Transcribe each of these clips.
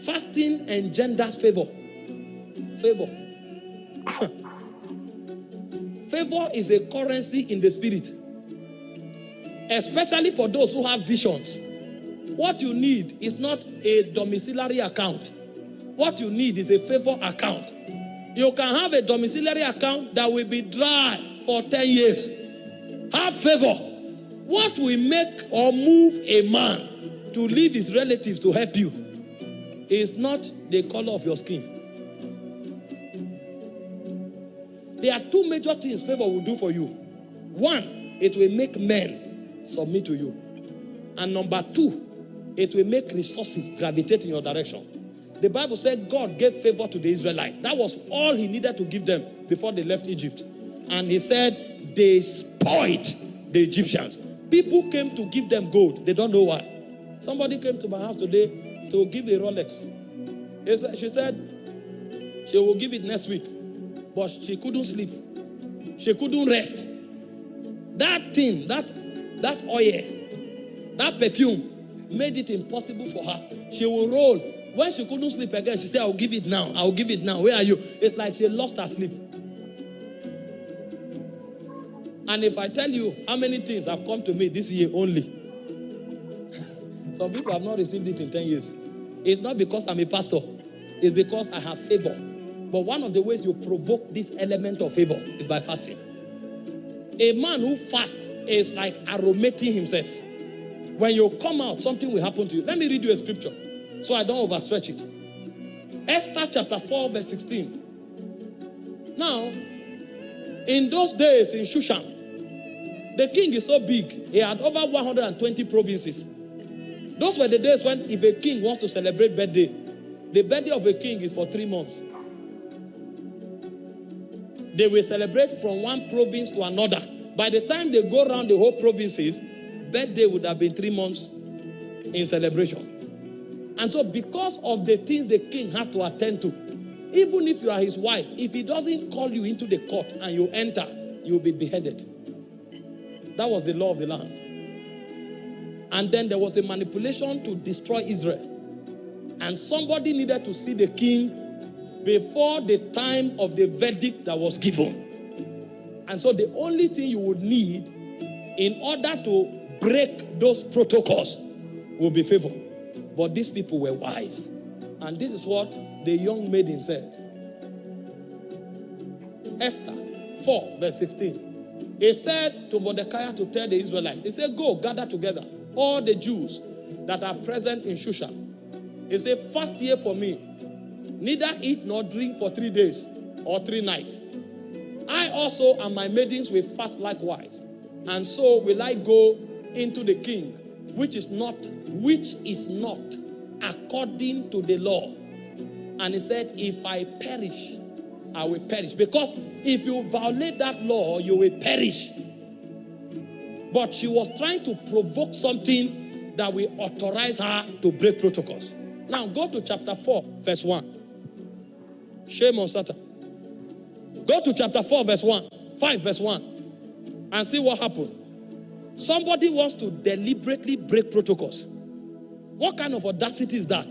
Fasting engenders favor. Favor. Favor is a currency in the spirit. Especially for those who have visions. What you need is not a domiciliary account. What you need is a favor account. You can have a domiciliary account that will be dry for 10 years. Have favor. What will make or move a man to leave his relatives to help you is not the color of your skin. There are two major things favor will do for you. One, it will make men submit to you. And number two, it will make resources gravitate in your direction. The Bible said God gave favor to the Israelites. That was all he needed to give them before they left Egypt. And he said they spoiled the Egyptians. People came to give them gold. They don't know why. Somebody came to my house today to give a Rolex. She said she will give it next week. But she couldn't sleep. She couldn't rest. That thing, that oil, that perfume made it impossible for her. She will roll. When she couldn't sleep again, she said, I'll give it now. I'll give it now. Where are you? It's like she lost her sleep. And if I tell you how many things have come to me this year only, some people have not received it in 10 years. It's not because I'm a pastor. It's because I have favor. But one of the ways you provoke this element of favor is by fasting. A man who fasts is like aromating himself. When you come out, something will happen to you. Let me read you a scripture so I don't overstretch it. Esther chapter 4 verse 16. Now, in those days in Shushan, the king is so big, he had over 120 provinces. Those were the days when if a king wants to celebrate birthday, the birthday of a king is for 3 months. They will celebrate from one province to another. By the time they go around the whole provinces, birthday would have been 3 months in celebration. And so because of the things the king has to attend to, even if you are his wife, if he doesn't call you into the court and you enter, you'll be beheaded. That was the law of the land. And then there was a manipulation to destroy Israel. And somebody needed to see the king before the time of the verdict that was given. And so the only thing you would need in order to break those protocols will be favor. But these people were wise. And this is what the young maiden said. Esther 4 verse 16. He said to Mordecai to tell the Israelites, he said, go gather together all the Jews that are present in Shushan. He said, fast ye for me. Neither eat nor drink for 3 days or 3 nights. I also and my maidens will fast likewise. And so will I go into the king, which is not according to the law. And he said, if I perish, I will perish. Because if you violate that law, you will perish. But she was trying to provoke something that will authorize her to break protocols. Now go to chapter 4, verse 1. Shame on Satan. Go to chapter 4, verse 1. 5, verse 1. And see what happened. Somebody wants to deliberately break protocols. What kind of audacity is that?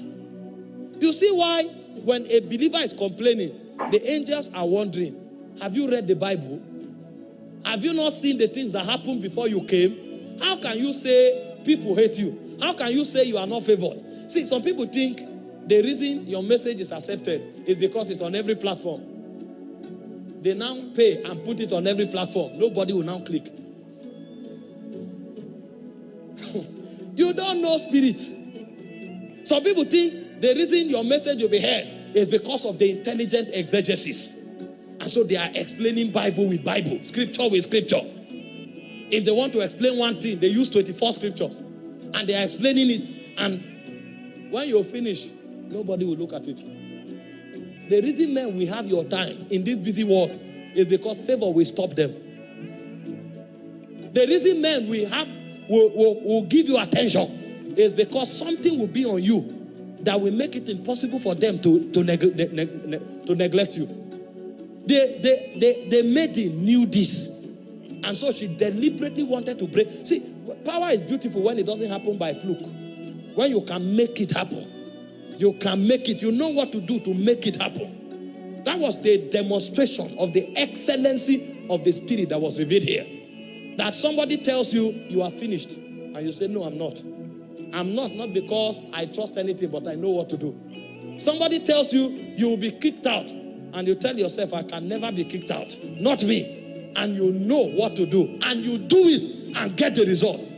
You see why when a believer is complaining, the angels are wondering, have you read the Bible? Have you not seen the things that happened before you came? How can you say people hate you? How can you say you are not favored? See, some people think the reason your message is accepted is because it's on every platform. They now pay and put it on every platform. Nobody will now click. You don't know spirit. Some people think the reason your message will be heard is because of the intelligent exegesis. And so they are explaining Bible with Bible, scripture with scripture. If they want to explain one thing, they use 24 scriptures. And they are explaining it. And when you finish, nobody will look at it. The reason men will have your time in this busy world is because favor will stop them. The reason men will give you attention is because something will be on you that will make it impossible for them to neglect you. The maiden knew this. And so she deliberately wanted to break. See, power is beautiful when it doesn't happen by fluke. When you can make it happen. You can make it. You know what to do to make it happen. That was the demonstration of the excellency of the Spirit that was revealed here. That somebody tells you, you are finished. And you say, no, I'm not. I'm not because I trust anything, but I know what to do. Somebody tells you, you will be kicked out. And you tell yourself, I can never be kicked out. Not me. And you know what to do. And you do it and get the result.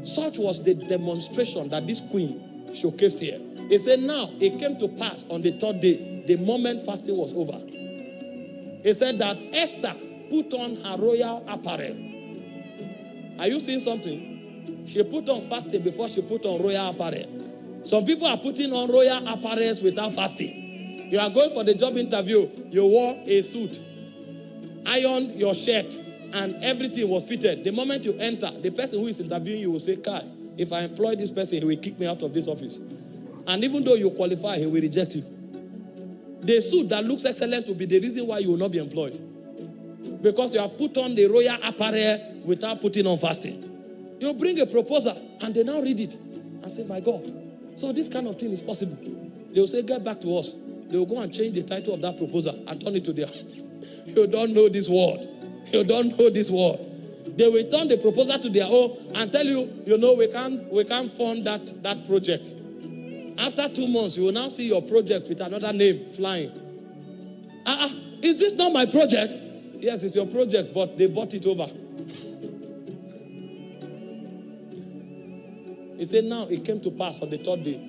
Such was the demonstration that this queen showcased here. He said, now it came to pass on the third day, the moment fasting was over. He said that Esther put on her royal apparel. Are you seeing something? She put on fasting before she put on royal apparel. Some people are putting on royal apparels without fasting. You are going for the job interview. You wore a suit, ironed your shirt, and everything was fitted. The moment you enter, the person who is interviewing you will say, Kai, if I employ this person, he will kick me out of this office. And even though you qualify, he will reject you. The suit that looks excellent will be the reason why you will not be employed. Because you have put on the royal apparel without putting on fasting. You bring a proposal, and they now read it and say, my God, so this kind of thing is possible. They will say, get back to us. They will go and change the title of that proposal and turn it to their hands. You don't know this word. You don't know this word. They will turn the proposal to their own and tell you, you know, we can't fund that project. After 2 months, you will now see your project with another name flying. Is this not my project? Yes, it's your project, but they bought it over. He said, now it came to pass on the third day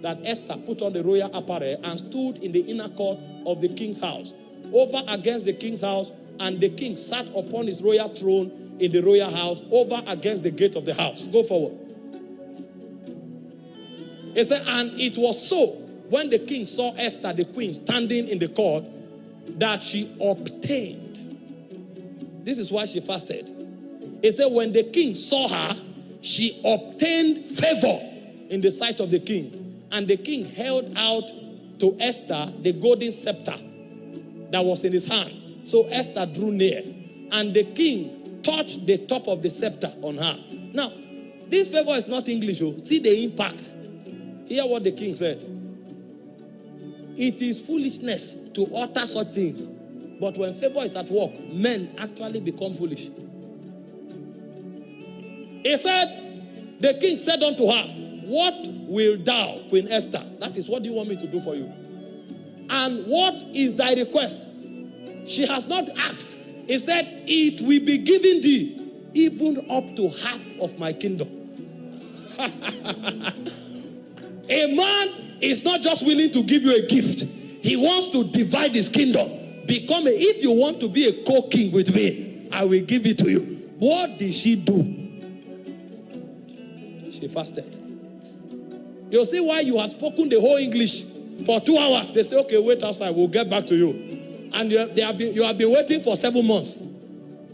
that Esther put on the royal apparel and stood in the inner court of the king's house, over against the king's house, and the king sat upon his royal throne in the royal house, over against the gate of the house. Go forward. He said, and it was so, when the king saw Esther, the queen, standing in the court, that she obtained. This is why she fasted. He said, when the king saw her, she obtained favor in the sight of the king. And the king held out to Esther the golden scepter that was in his hand. So Esther drew near, and the king touched the top of the scepter on her. Now, this favor is not English. See the impact. Hear what the king said. It is foolishness to utter such things. But when favor is at work, men actually become foolish. He said, the king said unto her, what will thou, Queen Esther? That is, what do you want me to do for you? And what is thy request? She has not asked. He said, it will be given thee even up to half of my kingdom. A man is not just willing to give you a gift. He wants to divide his kingdom. If you want to be a co-king with me, I will give it to you. What did she do? She fasted. You see why you have spoken the whole English for 2 hours. They say, okay, wait outside. We'll get back to you. And you have been waiting for 7 months.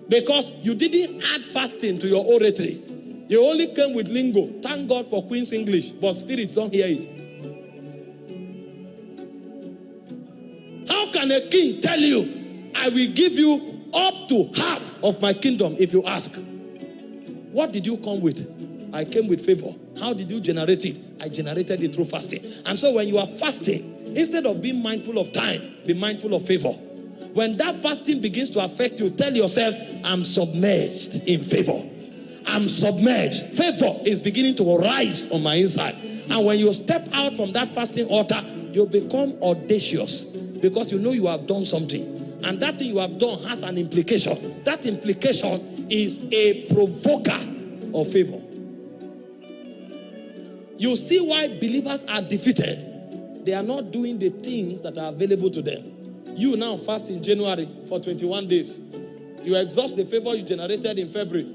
Because you didn't add fasting to your oratory. You only came with lingo. Thank God for Queen's English. But spirits don't hear it. How can a king tell you, I will give you up to half of my kingdom if you ask? What did you come with? I came with favor. How did you generate it? I generated it through fasting. And so when you are fasting, instead of being mindful of time, be mindful of favor. When that fasting begins to affect you, tell yourself, I'm submerged in favor. I'm submerged. Favor is beginning to rise on my inside. And when you step out from that fasting altar, you become audacious because you know you have done something. And that thing you have done has an implication. That implication is a provoker of favor. You see why believers are defeated. They are not doing the things that are available to them. You now fast in January for 21 days. You exhaust the favor you generated in February.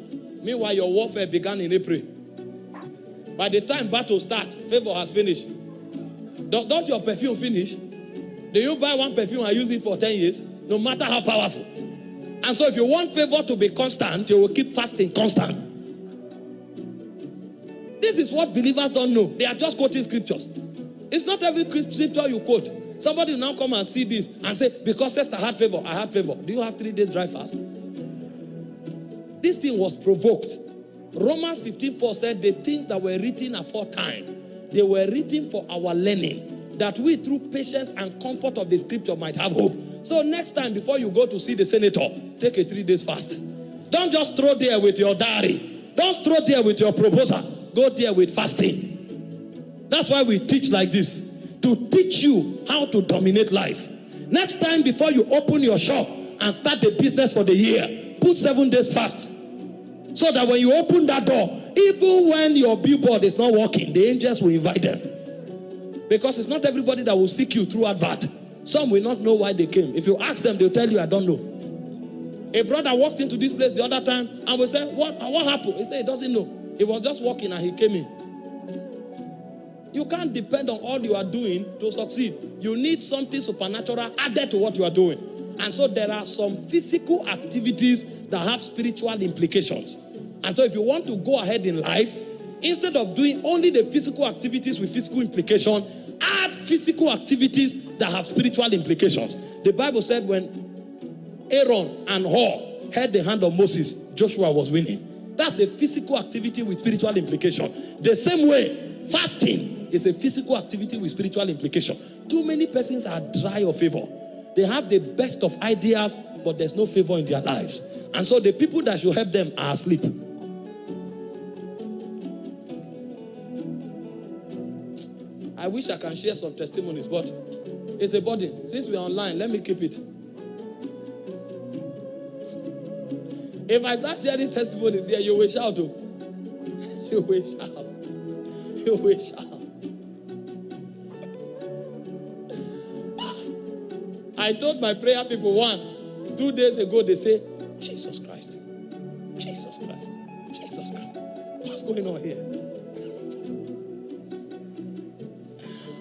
Meanwhile, your warfare began in April. By the time battle starts, favor has finished. Don't your perfume finish? Do you buy one perfume and use it for 10 years? No matter how powerful. And so if you want favor to be constant, you will keep fasting constant. This is what believers don't know. They are just quoting scriptures. It's not every scripture you quote. Somebody will now come and see this and say, because Esther had favor, I had favor. Do you have 3 days dry fast? This thing was provoked. Romans 15:4 said the things that were written aforetime, They were written for our learning, that we through patience and comfort of the scripture might have hope. So next time before you go to see the senator, take a 3 days fast. Don't just throw there with your diary. Don't throw there with your proposal. Go there with fasting. That's why we teach like this, to teach you how to dominate life. Next time before you open your shop and start the business for the year, put 7 days fast. So that when you open that door, even when your billboard is not working, the angels will invite them. Because it's not everybody that will seek you through advert. Some will not know why they came. If you ask them, they'll tell you, I don't know. A brother walked into this place the other time and we said, what happened? He said he doesn't know. He was just walking and he came in. You can't depend on all you are doing to succeed. You need something supernatural added to what you are doing. And so there are some physical activities that have spiritual implications. And so if you want to go ahead in life, instead of doing only the physical activities with physical implication, add physical activities that have spiritual implications. The Bible said when Aaron and Hur held the hand of Moses, Joshua was winning. That's a physical activity with spiritual implication. The same way, fasting is a physical activity with spiritual implication. Too many persons are dry of favor. They have the best of ideas, but there's no favor in their lives. And so the people that should help them are asleep. I wish I can share some testimonies, but it's a burden. Since we're online, let me keep it. If I start sharing testimonies here, you will shout. Oh. You will shout. You will shout. I told my prayer people 2 days ago, they say, Jesus Christ. Jesus Christ. Jesus Christ. What's going on here?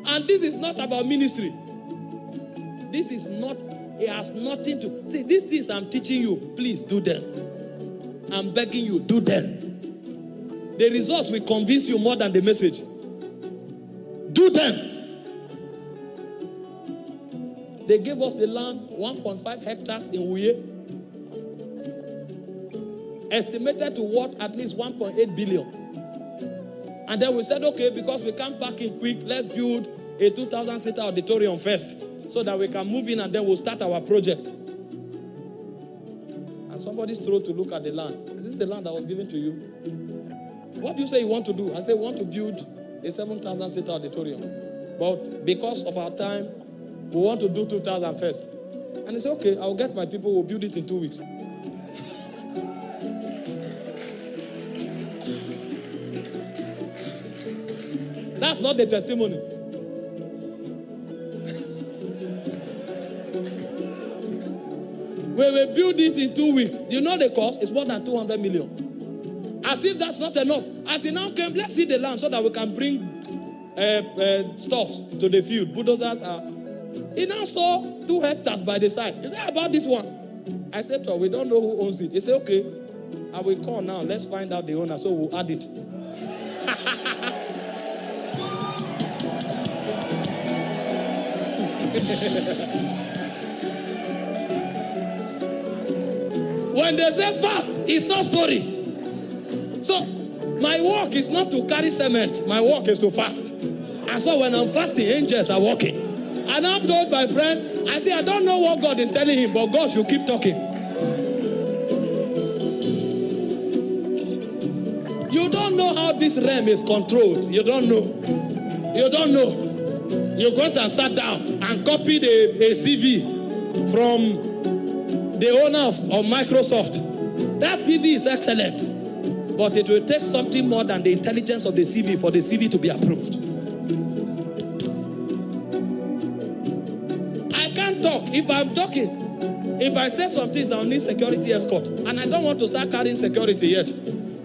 And this is not about ministry. This is not, it has nothing to, see, these things I'm teaching you, please do them. I'm begging you, do them. The results will convince you more than the message. Do them. They gave us the land, 1.5 hectares in Uye. Estimated to worth at least 1.8 billion. And then we said, okay, because we can't pack in quick, let's build a 2,000-seater auditorium first so that we can move in and then we'll start our project. And somebody's told to look at the land. This is the land that was given to you. What do you say you want to do? I say, we want to build a 7,000-seater auditorium. But because of our time, we want to do 2,000 first. And he said, okay, I'll get my people, we'll build it in 2 weeks. That's not the testimony. We will build it in 2 weeks. You know the cost? It's more than 200 million. As if that's not enough. As he now came, let's see the land so that we can bring stuffs to the field. Bulldozers are. He now saw 2 hectares by the side. He said, about this one? I said to her, we don't know who owns it. He said, okay, I will call now. Let's find out the owner. So we'll add it. When they say fast, it's not story. So my work is not to carry cement. My work is to fast. And so when I'm fasting, angels are walking. And I told my friend, I said, I don't know what God is telling him, but God should keep talking. You don't know how this realm is controlled. You don't know. You don't know. You went and sat down and copied a CV from the owner of Microsoft. That CV is excellent. But it will take something more than the intelligence of the CV for the CV to be approved. I can't talk. If I'm talking, if I say some things, I'll need security escort. And I don't want to start carrying security yet.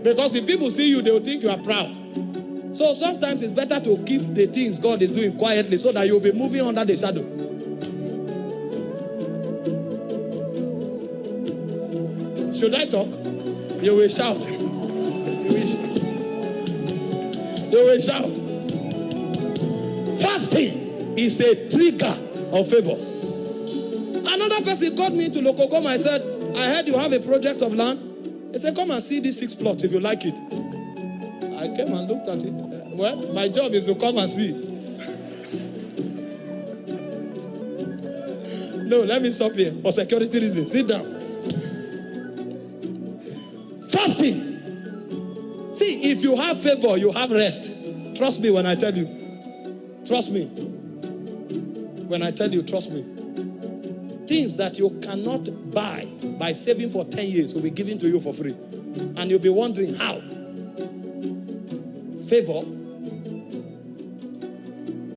Because if people see you, they will think you are proud. So sometimes it's better to keep the things God is doing quietly so that you'll be moving under the shadow. Should I talk? You will shout. You will shout. Fasting is a trigger of favor. Another person called me to Lokokoma. I said, I heard you have a project of land. He said, come and see this 6 plots if you like it. I I came and looked at it. Well, my job is to come and see. No, let me stop here for security reasons. Sit down. Fasting. See, if you have favor, you have rest. Trust me when I tell you. Trust me. When I tell you, trust me. Things that you cannot buy by saving for 10 years will be given to you for free. And you'll be wondering how. Favor